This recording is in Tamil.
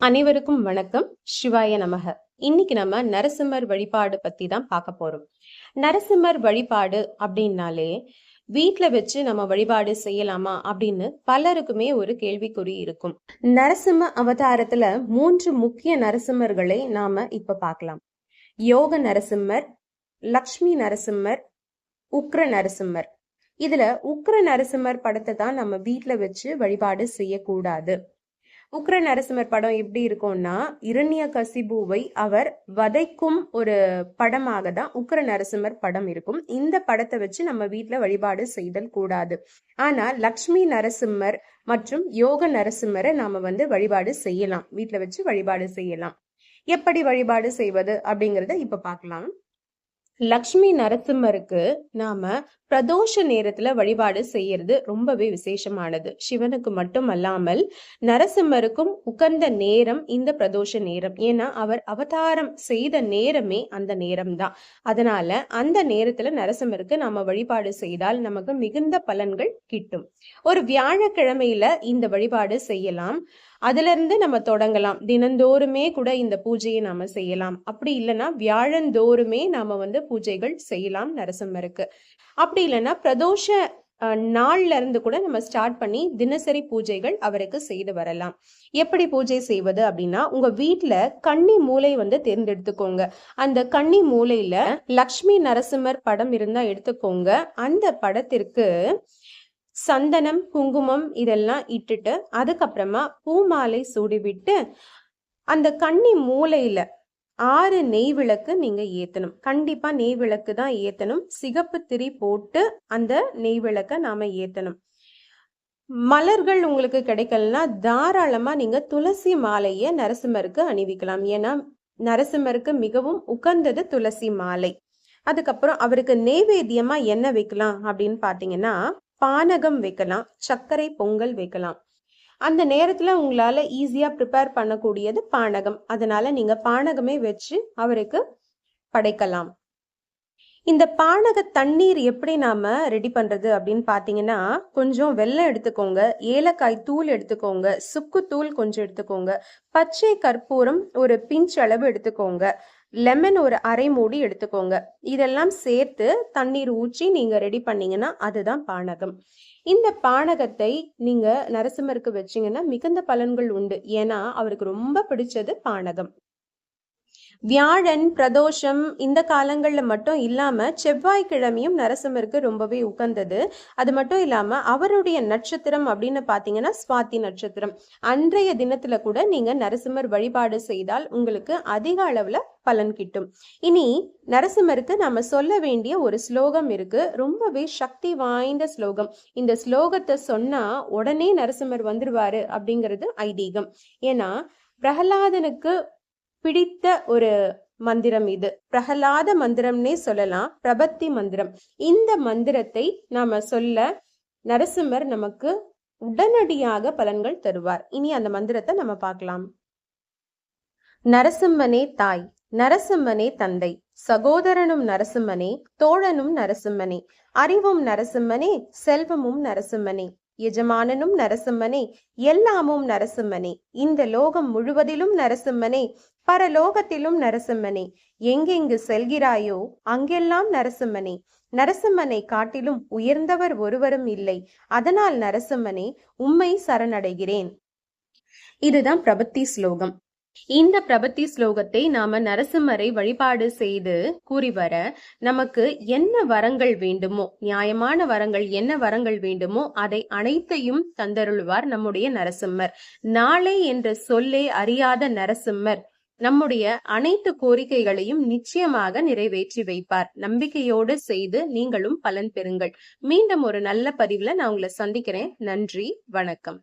அனைவருக்கும் வணக்கம். சிவாய நமக. இன்னைக்கு நம்ம நரசிம்மர் வழிபாடு பத்தி தான் பார்க்க போறோம். நரசிம்மர் வழிபாடு அப்படின்னாலே வீட்டுல வச்சு நம்ம வழிபாடு செய்யலாமா அப்படின்னு பலருக்குமே ஒரு கேள்விக்குறி இருக்கும். நரசிம்ம அவதாரத்துல 3 முக்கிய நரசிம்மர்களை நாம இப்ப பார்க்கலாம். யோக நரசிம்மர், லக்ஷ்மி நரசிம்மர், உக்ர நரசிம்மர். இதுல உக்ர நரசிம்மர் படத்தை தான் நம்ம வீட்டுல வச்சு வழிபாடு செய்யக்கூடாது. உக்ர நரசிம்மர் படம் எப்படி இருக்கும்னா, இரண்யகசிபுவை அவர் வதைக்கும் ஒரு படமாக தான் உக்ர நரசிம்மர் படம் இருக்கும். இந்த படத்தை வச்சு நம்ம வீட்டுல வழிபாடு செய்தல் கூடாது. ஆனா லக்ஷ்மி நரசிம்மர் மற்றும் யோக நரசிம்மரை நாம வழிபாடு செய்யலாம், வீட்டுல வச்சு வழிபாடு செய்யலாம். எப்படி வழிபாடு செய்வது அப்படிங்கறத இப்ப பார்க்கலாம். லக்ஷ்மி நரசிம்மருக்கு நாம பிரதோஷ நேரத்துல வழிபாடு செய்யறது ரொம்பவே விசேஷமானது. சிவனுக்கு மட்டும் அல்லாமல் நரசிம்மருக்கும் உகந்த நேரம் இந்த பிரதோஷ நேரம். ஏன்னா அவர் அவதாரம் செய்த நேரமே அந்த நேரம் தான். அதனால அந்த நேரத்துல நரசிம்மருக்கு நாம வழிபாடு செய்தால் நமக்கு மிகுந்த பலன்கள் கிட்டும். ஒரு வியாழக்கிழமையில இந்த வழிபாடு செய்யலாம். அதுல இருந்து நம்ம தொடங்கலாம். தினந்தோறுமே கூட இந்த பூஜையை நாம செய்யலாம். அப்படி இல்லைன்னா வியாழந்தோறுமே நாம பூஜைகள் செய்யலாம் நரசிம்மருக்கு. அப்படி இல்லைன்னா பிரதோஷ நாள்ல இருந்து கூட நம்ம ஸ்டார்ட் பண்ணி தினசரி பூஜைகள் அவருக்கு செய்து வரலாம். எப்படி பூஜை செய்வது அப்படின்னா, உங்க வீட்டுல கன்னி மூலை தேர்ந்தெடுத்துக்கோங்க. அந்த கன்னி மூலையில லக்ஷ்மி நரசிம்மர் படம் இருந்தா எடுத்துக்கோங்க. அந்த படத்திற்கு சந்தனம், குங்குமம் இதெல்லாம் இட்டுட்டு அதுக்கப்புறமா பூமாலை சூடிவிட்டு அந்த கன்னி மூலையில 6 நெய் விளக்கு நீங்க ஏத்தணும். கண்டிப்பா நெய் விளக்கு தான் ஏத்தணும். சிகப்பு திரி போட்டு அந்த நெய் விளக்க நாம ஏத்தணும். மலர்கள் உங்களுக்கு கிடைக்கலன்னா தாராளமா நீங்க துளசி மாலைய நரசிம்மருக்கு அணிவிக்கலாம். ஏன்னா நரசிம்மருக்கு மிகவும் உகந்தது துளசி மாலை. அதுக்கப்புறம் அவருக்கு நெய்வேத்தியமா என்ன வைக்கலாம் அப்படின்னு பாத்தீங்கன்னா, பானகம் வைக்கலாம், சர்க்கரை பொங்கல் வைக்கலாம். அந்த நேரத்துல உங்களால ஈஸியா ப்ரிப்பேர் பண்ணக்கூடியது பானகம். அதனால நீங்க பானகமே வச்சு அவருக்கு படைக்கலாம். இந்த பானக தண்ணீர் எப்படி நாம ரெடி பண்றது அப்படின்னு பாத்தீங்கன்னா, கொஞ்சம் வெல்லம் எடுத்துக்கோங்க, ஏலக்காய் தூள் எடுத்துக்கோங்க, சுக்கு தூள் கொஞ்சம் எடுத்துக்கோங்க, பச்சை கற்பூரம் ஒரு பிஞ்ச் அளவு எடுத்துக்கோங்க, லெமன் ஒரு அரை மூடி எடுத்துக்கோங்க. இதெல்லாம் சேர்த்து தண்ணீர் ஊற்றி நீங்க ரெடி பண்ணீங்கன்னா அதுதான் பானகம். இந்த பானகத்தை நீங்க நரசிம்மருக்கு வச்சீங்கன்னா மிகுந்த பலன்கள் உண்டு. ஏன்னா அவருக்கு ரொம்ப பிடிச்சது பானகம். வியாழன், பிரதோஷம் இந்த காலங்கள்ல மட்டும் இல்லாம செவ்வாய்க்கிழமையும் நரசிம்மருக்கு ரொம்பவே உகந்தது. அது மட்டும் இல்லாம அவருடைய நட்சத்திரம் அப்படின்னு பாத்தீங்கன்னா சுவாதி நட்சத்திரம். அன்றைய தினத்துல கூட நீங்க நரசிம்மர் வழிபாடு செய்தால் உங்களுக்கு அதிக அளவுல பலன் கிட்டும். இனி நரசிம்மருக்கு நாம சொல்ல வேண்டிய ஒரு ஸ்லோகம் இருக்கு. ரொம்பவே சக்தி வாய்ந்த ஸ்லோகம். இந்த ஸ்லோகத்தை சொன்னா உடனே நரசிம்மர் வந்துருவாரு அப்படிங்கிறது ஐதீகம். ஏன்னா பிரகலாதனுக்கு பிடித்த ஒரு மந்திரம் இது. பிரகலாத மந்திரம்னே சொல்லலாம், பிரபத்தி மந்திரம். இந்த மந்திரத்தை நாம சொல்ல நரசிம்மர் நமக்கு உடனடியாக பலன்கள் தருவார். இனி அந்த மந்திரத்தை நம்ம பார்க்கலாம். நரசிம்மனே தாய், நரசிம்மனே தந்தை, சகோதரனும் நரசிம்மனே, தோழனும் நரசிம்மனே, அறிவும் நரசிம்மனே, செல்வமும் நரசிம்மனே, எஜமானனும் நரசிம்மனே, எல்லாமும் நரசிம்மனே, இந்த லோகம் முழுவதிலும் நரசிம்மனே, பரலோகத்திலும் நரசிம்மனே, எங்கெங்கு செல்கிறாயோ அங்கெல்லாம் நரசிம்மனே, நரசிம்மனை காட்டிலும் உயர்ந்தவர் ஒருவரும் இல்லை. அதனால் நரசிம்மனே உம்மை சரணடைகிறேன். இதுதான் பிரபத்தி ஸ்லோகம். இந்த பிரபத்தி ஸ்லோகத்தை நாம நரசிம்மரை வழிபாடு செய்து கூறி வர நமக்கு என்ன வரங்கள் வேண்டுமோ, நியாயமான வரங்கள் என்ன வரங்கள் வேண்டுமோ அதை அனைத்தையும் தந்தருள்வார் நம்முடைய நரசிம்மர். நாளை என்ற சொல்லே அறியாத நரசிம்மர் நம்முடைய அனைத்து கோரிக்கைகளையும் நிச்சயமாக நிறைவேற்றி வைப்பார். நம்பிக்கையோடு செய்து நீங்களும் பலன் பெறுங்கள். மீண்டும் ஒரு நல்ல பதிவுல நான் உங்களை சந்திக்கிறேன். நன்றி, வணக்கம்.